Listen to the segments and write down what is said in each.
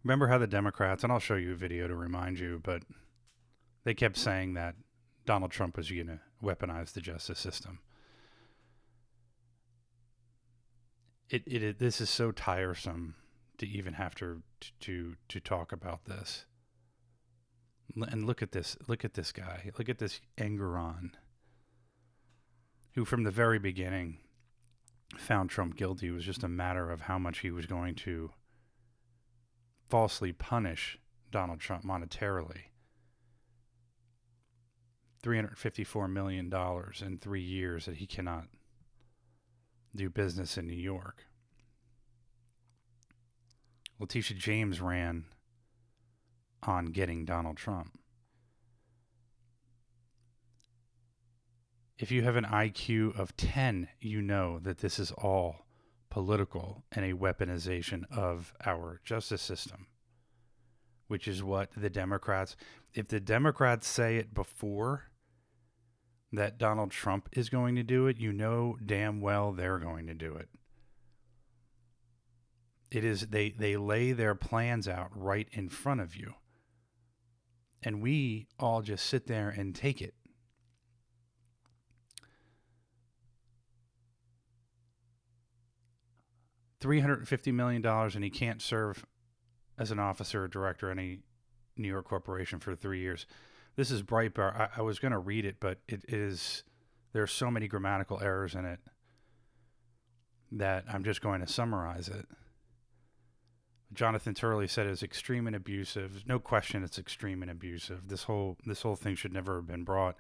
Remember how the Democrats, and I'll show you a video to remind you, but they kept saying that Donald Trump was going to weaponize the justice system. This is so tiresome to even have to talk about this. And look at this guy. Look at this Engeron, who from the very beginning found Trump guilty. It was just a matter of how much he was going to falsely punish Donald Trump monetarily. $354 million in 3 years that he cannot do business in New York. Letitia James ran on getting Donald Trump. If you have an IQ of 10, you know that this is all political and a weaponization of our justice system, which is what the Democrats, if the Democrats say it before that Donald Trump is going to do it, you know damn well they're going to do it. It is they lay their plans out right in front of you. And we all just sit there and take it. $350 million, and he can't serve as an officer or director of any New York corporation for 3 years. This is Breitbart. I was going to read it, but it is, there are so many grammatical errors in it that I'm just going to summarize it. Jonathan Turley said it's extreme and abusive. No question it's extreme and abusive. This whole thing should never have been brought.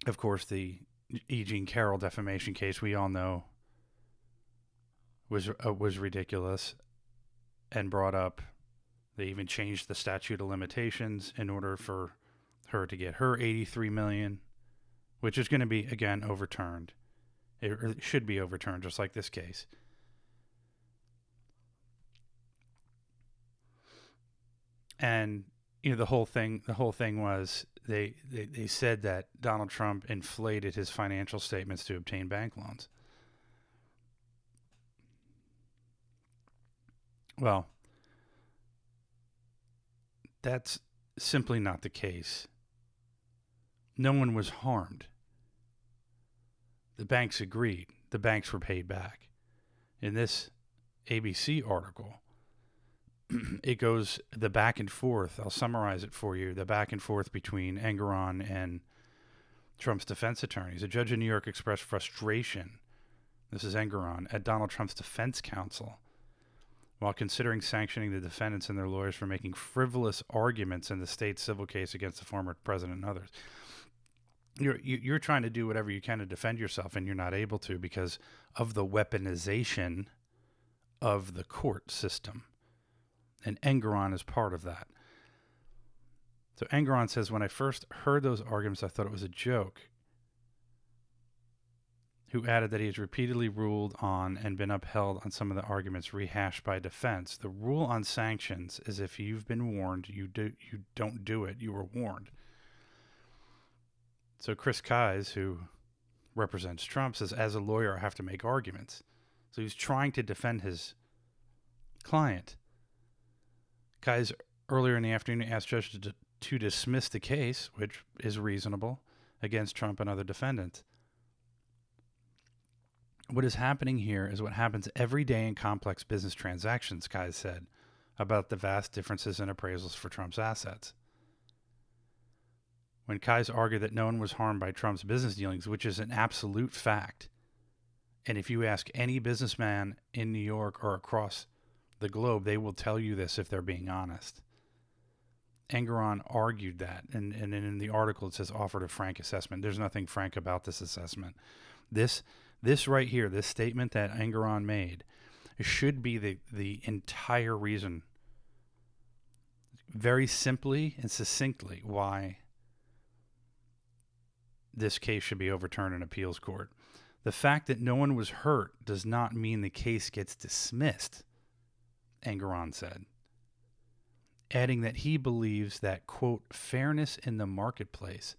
Of course, the E. Jean Carroll defamation case, we all know, was ridiculous and brought up. They even changed the statute of limitations in order for her to get her $83 million, which is going to be, again, overturned. It should be overturned, just like this case. And the whole thing was they said that Donald Trump inflated his financial statements to obtain bank loans. Well, that's simply not the case. No one was harmed. The banks agreed. The banks were paid back. In this ABC article, it goes the back and forth. I'll summarize it for you. The back and forth between Engeron and Trump's defense attorneys. A judge in New York expressed frustration, this is Engeron, at Donald Trump's defense counsel while considering sanctioning the defendants and their lawyers for making frivolous arguments in the state's civil case against the former president and others. You're trying to do whatever you can to defend yourself, and you're not able to because of the weaponization of the court system. And Engeron is part of that. So Engeron says, when I first heard those arguments, I thought it was a joke. Who added that he has repeatedly ruled on and been upheld on some of the arguments rehashed by defense. The rule on sanctions is if you've been warned, you don't do it. You were warned. So Chris Kise, who represents Trump, says, as a lawyer, I have to make arguments. So he's trying to defend his client. Kise earlier in the afternoon asked judges to dismiss the case, which is reasonable, against Trump and other defendants. What is happening here is what happens every day in complex business transactions, Kise said, about the vast differences in appraisals for Trump's assets. When Kise argued that no one was harmed by Trump's business dealings, which is an absolute fact, and if you ask any businessman in New York or across the globe, they will tell you this if they're being honest. Engeron argued that, and in the article it says offered a frank assessment. There's nothing frank about this assessment. This right here, this statement that Engeron made, should be the entire reason, very simply and succinctly, why this case should be overturned in appeals court. The fact that no one was hurt does not mean the case gets dismissed, Engeron said, adding that he believes that, quote, fairness in the marketplace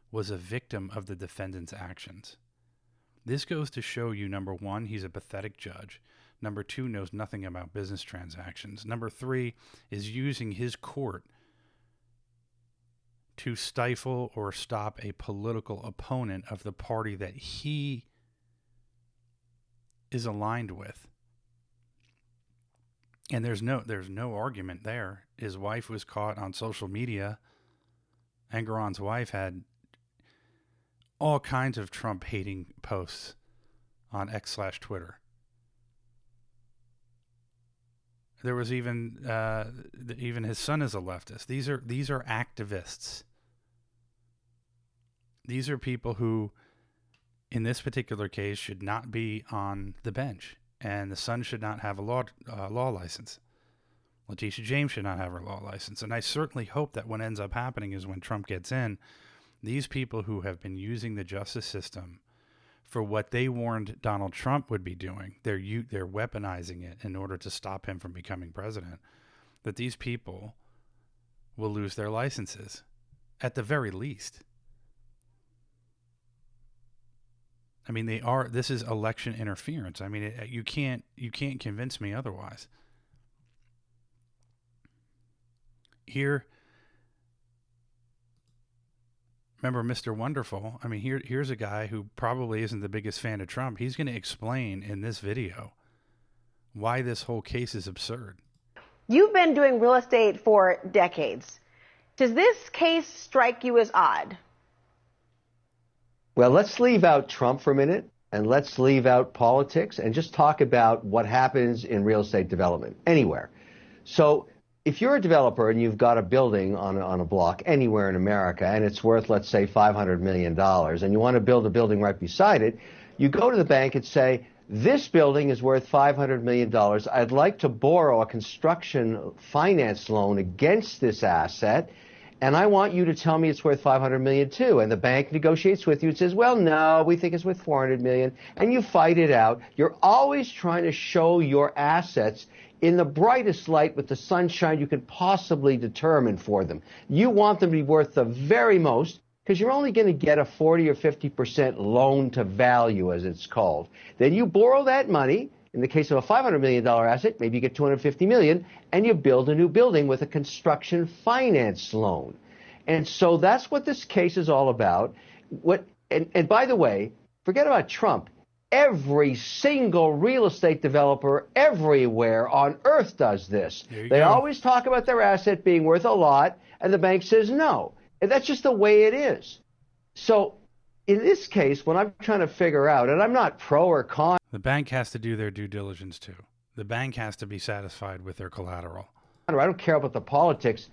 was a victim of the defendant's actions. This goes to show you, number one, he's a pathetic judge. Number 2, knows nothing about business transactions. Number 3 is using his court to stifle or stop a political opponent of the party that he is aligned with. And there's no argument there. His wife was caught on social media. Engoron's wife had all kinds of Trump-hating posts on X/Twitter. There was even his son is a leftist. These are activists. These are people who, in this particular case, should not be on the bench, and the son should not have a law license. Letitia James should not have her law license, and I certainly hope that what ends up happening is when Trump gets in, these people who have been using the justice system for what they warned Donald Trump would be doing, they're weaponizing it in order to stop him from becoming president, that these people will lose their licenses, at the very least. I mean, this is election interference. I mean, you can't convince me otherwise. Here, remember Mr. Wonderful? I mean, here's a guy who probably isn't the biggest fan of Trump. He's going to explain in this video why this whole case is absurd. You've been doing real estate for decades. Does this case strike you as odd? Well, let's leave out Trump for a minute, and let's leave out politics and just talk about what happens in real estate development anywhere. So if you're a developer and you've got a building on a block anywhere in America and it's worth, let's say, $500 million, and you want to build a building right beside it, you go to the bank and say, this building is worth $500 million. I'd like to borrow a construction finance loan against this asset, and I want you to tell me it's worth $500 million too. And the bank negotiates with you and says, well, no, we think it's worth $400 million. And you fight it out. You're always trying to show your assets in the brightest light with the sunshine you could possibly determine for them. You want them to be worth the very most because you're only going to get a 40 or 50% loan to value, as it's called. Then you borrow that money. In the case of a $500 million asset, maybe you get $250 million, and you build a new building with a construction finance loan. And so that's what this case is all about. And by the way, forget about Trump. Every single real estate developer everywhere on earth does this. They always talk about their asset being worth a lot, and the bank says no. And that's just the way it is. So in this case, what I'm trying to figure out, and I'm not pro or con. The bank has to do their due diligence too. The bank has to be satisfied with their collateral. I don't care about the politics.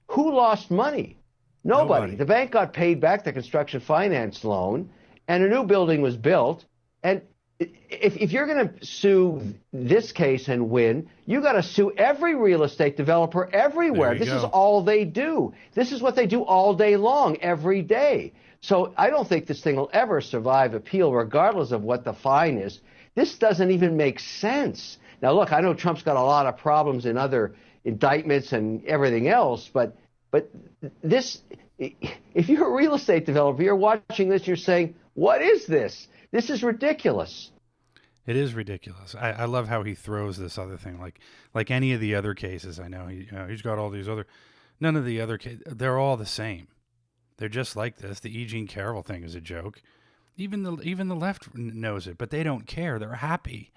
Who lost money? Nobody. The bank got paid back the construction finance loan, and a new building was built. And if you're going to sue this case and win, you got to sue every real estate developer everywhere. This is all they do. This is what they do all day long, every day. So I don't think this thing will ever survive appeal, regardless of what the fine is. This doesn't even make sense. Now, look, I know Trump's got a lot of problems in other indictments and everything else, but this, if you're a real estate developer, you're watching this, you're saying, what is this? This is ridiculous. It is ridiculous. I love how he throws this other thing, like any of the other cases. I know he's got all these other, none of the other cases, they're all the same. They're just like this. The E. Jean Carroll thing is a joke. Even the left knows it, but they don't care. They're happy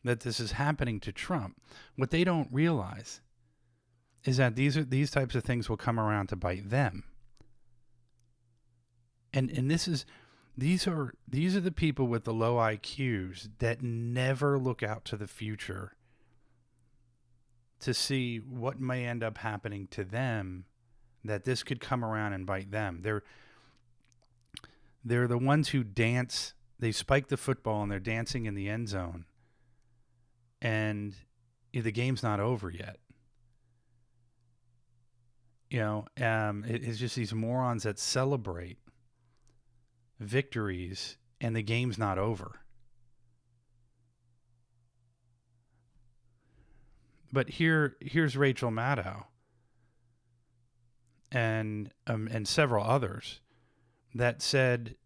that this is happening to Trump. What they don't realize is that these types of things will come around to bite them. And these are the people with the low IQs that never look out to the future to see what may end up happening to them, that this could come around and bite them. They're the ones who dance. They spike the football and they're dancing in the end zone. And the game's not over yet. It's just these morons that celebrate victories and the game's not over. But here's Rachel Maddow and several others that said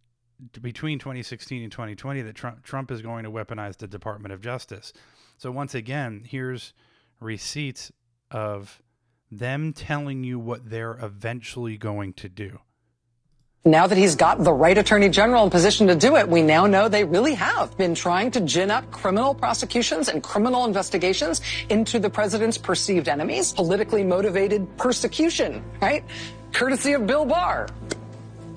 between 2016 and 2020 that Trump is going to weaponize the Department of Justice. So once again, here's receipts of them telling you what they're eventually going to do. Now that he's got the right attorney general in position to do it, we now know they really have been trying to gin up criminal prosecutions and criminal investigations into the president's perceived enemies, politically motivated persecution, right? Courtesy of Bill Barr.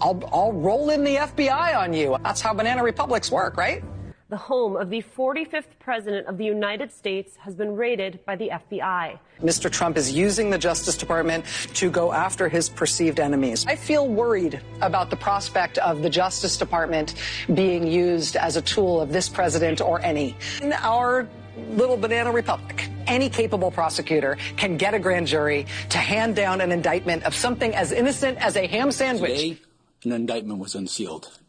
I'll roll in the FBI on you. That's how banana republics work, right? The home of the 45th president of the United States has been raided by the FBI. Mr. Trump is using the Justice Department to go after his perceived enemies. I feel worried about the prospect of the Justice Department being used as a tool of this president or any. In our little banana republic, any capable prosecutor can get a grand jury to hand down an indictment of something as innocent as a ham sandwich. Today, an indictment was unsealed,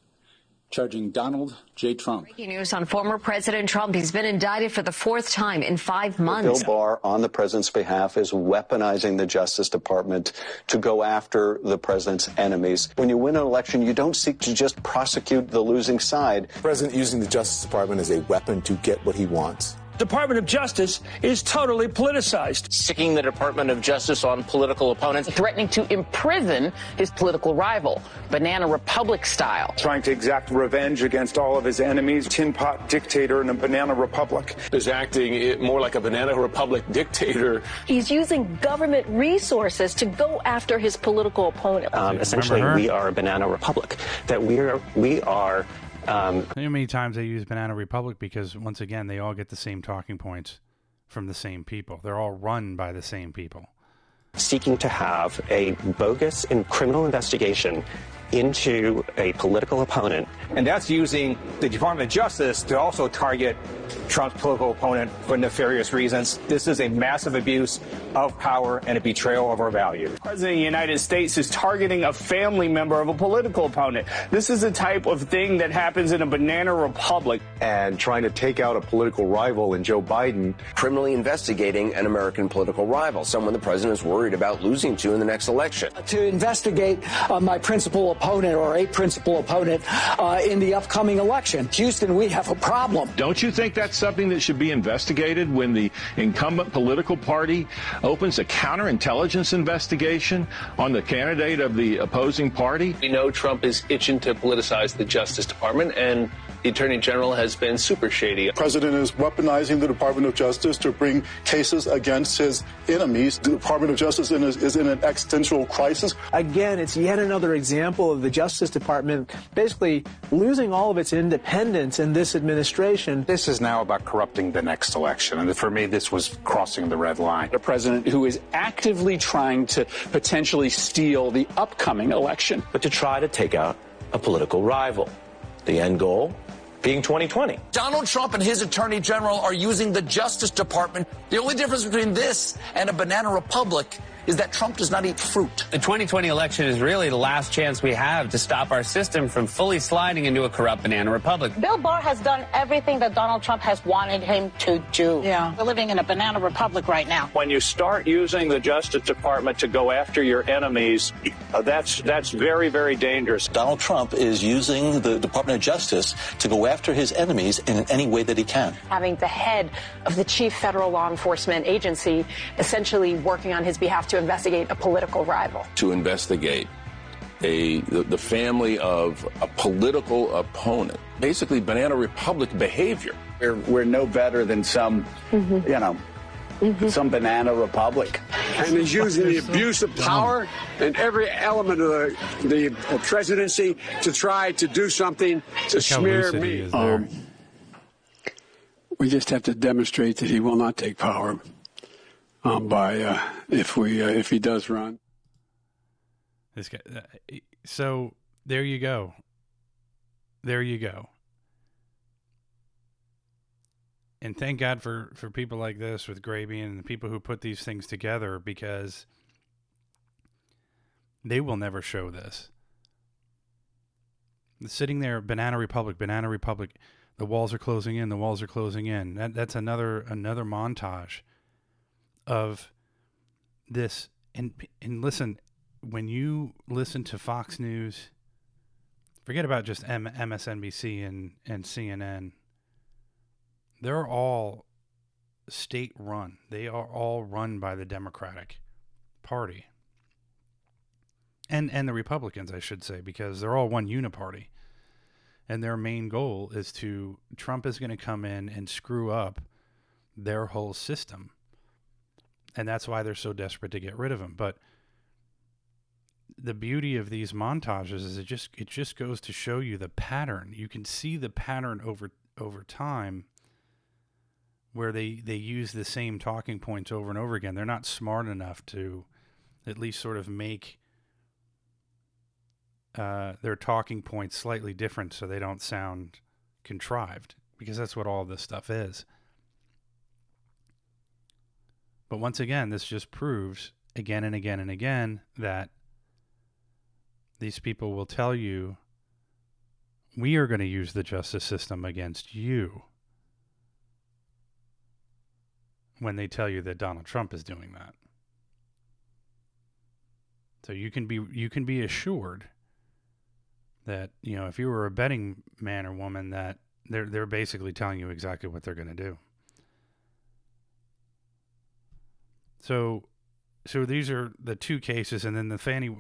charging Donald J. Trump. Breaking news on former President Trump. He's been indicted for the 4th time in 5 months. Bill Barr, on the president's behalf, is weaponizing the Justice Department to go after the president's enemies. When you win an election, you don't seek to just prosecute the losing side. The president using the Justice Department as a weapon to get what he wants. Department of Justice is totally politicized. Sticking the Department of Justice on political opponents, threatening to imprison his political rival, Banana Republic style. Trying to exact revenge against all of his enemies, tin pot dictator in a banana republic. Is acting more like a banana republic dictator. He's using government resources to go after his political opponent. Essentially, we are a banana republic. That we are. How many times they use Banana Republic? Because once again, they all get the same talking points from the same people. They're all run by the same people. Seeking to have a bogus and criminal investigation into a political opponent. And that's using the Department of Justice to also target Trump's political opponent for nefarious reasons. This is a massive abuse of power and a betrayal of our values. The President of the United States is targeting a family member of a political opponent. This is the type of thing that happens in a banana republic. And trying to take out a political rival in Joe Biden. Criminally investigating an American political rival, someone the president is worried about losing to in the next election. To investigate my principal opponent or a principal opponent in the upcoming election. Houston, we have a problem. Don't you think that's something that should be investigated when the incumbent political party opens a counterintelligence investigation on the candidate of the opposing party? We know Trump is itching to politicize the Justice Department, and the Attorney General has been super shady. The president is weaponizing the Department of Justice to bring cases against his enemies. The Department of Justice is in an existential crisis. Again, it's yet another example of the Justice Department basically losing all of its independence in this administration. This is now about corrupting the next election. And for me, this was crossing the red line. A president who is actively trying to potentially steal the upcoming election. But to try to take out a political rival. The end goal being 2020. Donald Trump and his attorney general are using the Justice Department. The only difference between this and a banana republic is that Trump does not eat fruit. The 2020 election is really the last chance we have to stop our system from fully sliding into a corrupt banana republic. Bill Barr has done everything that Donald Trump has wanted him to do. Yeah. We're living in a banana republic right now. When you start using the Justice Department to go after your enemies, that's very, very dangerous. Donald Trump is using the Department of Justice to go after his enemies in any way that he can. Having the head of the chief federal law enforcement agency essentially working on his behalf to investigate a political rival. To investigate the family of a political opponent. Basically, banana republic behavior. We're no better than some, some banana republic. And he's using the abuse of power and every element of the presidency to try to do something to smear me. We just have to demonstrate that he will not take power. If he does run. This guy. So there you go. There you go. And thank God for people like this with Grabian and the people who put these things together, because they will never show this. Sitting there, Banana Republic, the walls are closing in, the walls are closing in. That's another montage of this. And listen, when you listen to Fox News, forget about just MSNBC and CNN. They're all state-run. They are all run by the Democratic Party. And the Republicans, I should say, because they're all one uniparty. And their main goal is Trump is going to come in and screw up their whole system. And that's why they're so desperate to get rid of him. But the beauty of these montages is it just goes to show you the pattern. You can see the pattern over time where they use the same talking points over and over again. They're not smart enough to at least sort of make their talking points slightly different so they don't sound contrived, because that's what all this stuff is. But once again, this just proves again and again and again that these people will tell you, we are going to use the justice system against you, when they tell you that Donald Trump is doing that. So you can be assured that, you know, if you were a betting man or woman, that they're basically telling you exactly what they're going to do. So these are the two cases, and then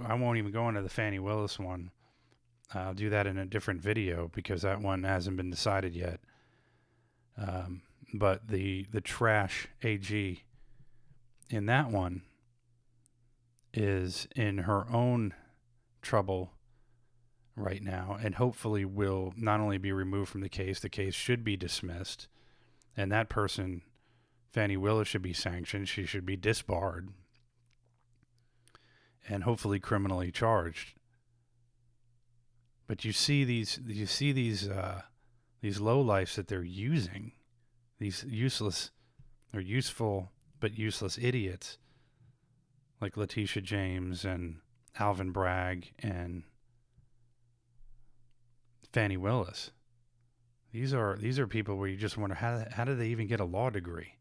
I won't even go into the Fani Willis one. I'll do that in a different video because that one hasn't been decided yet. But the trash AG in that one is in her own trouble right now, and hopefully will not only be removed from the case should be dismissed, and that person, Fani Willis, should be sanctioned. She should be disbarred and hopefully criminally charged. But you see these lowlifes that they're using, these useless or useful but useless idiots like Letitia James and Alvin Bragg and Fani Willis. These are people where you just wonder how do they even get a law degree?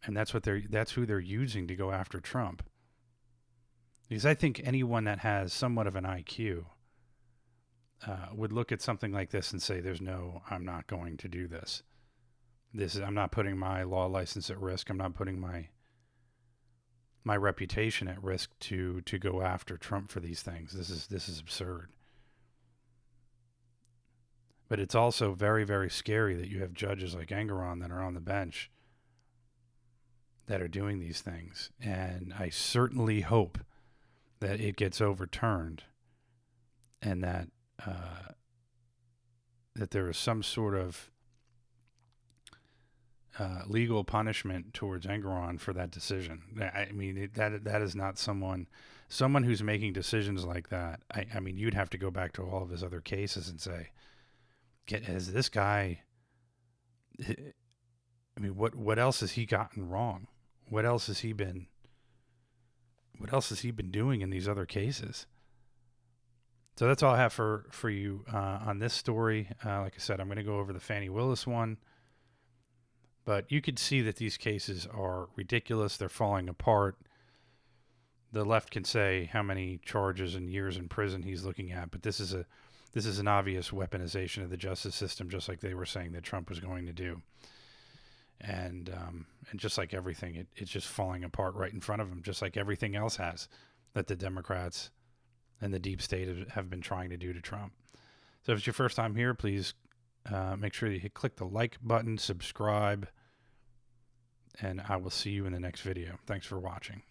And that's who they're using to go after Trump. Because I think anyone that has somewhat of an IQ would look at something like this and say, I'm not going to do this. I'm not putting my law license at risk. I'm not putting my reputation at risk to go after Trump for these things. This is absurd. But it's also very, very scary that you have judges like Engoron that are on the bench that are doing these things. And I certainly hope that it gets overturned and that there is some sort of legal punishment towards Engoron for that decision. I mean, that is not someone who's making decisions like that. I mean, you'd have to go back to all of his other cases and say, has this guy, I mean, what else has he gotten wrong? What else has he been doing in these other cases? So that's all I have for you on this story. Like I said, I'm going to go over the Fani Willis one. But you could see that these cases are ridiculous. They're falling apart. The left can say how many charges and years in prison he's looking at, but this is an obvious weaponization of the justice system, just like they were saying that Trump was going to do. And just like everything, it's just falling apart right in front of them, just like everything else has that the Democrats and the deep state have been trying to do to Trump. So if it's your first time here, please make sure you click the like button, subscribe, and I will see you in the next video. Thanks for watching.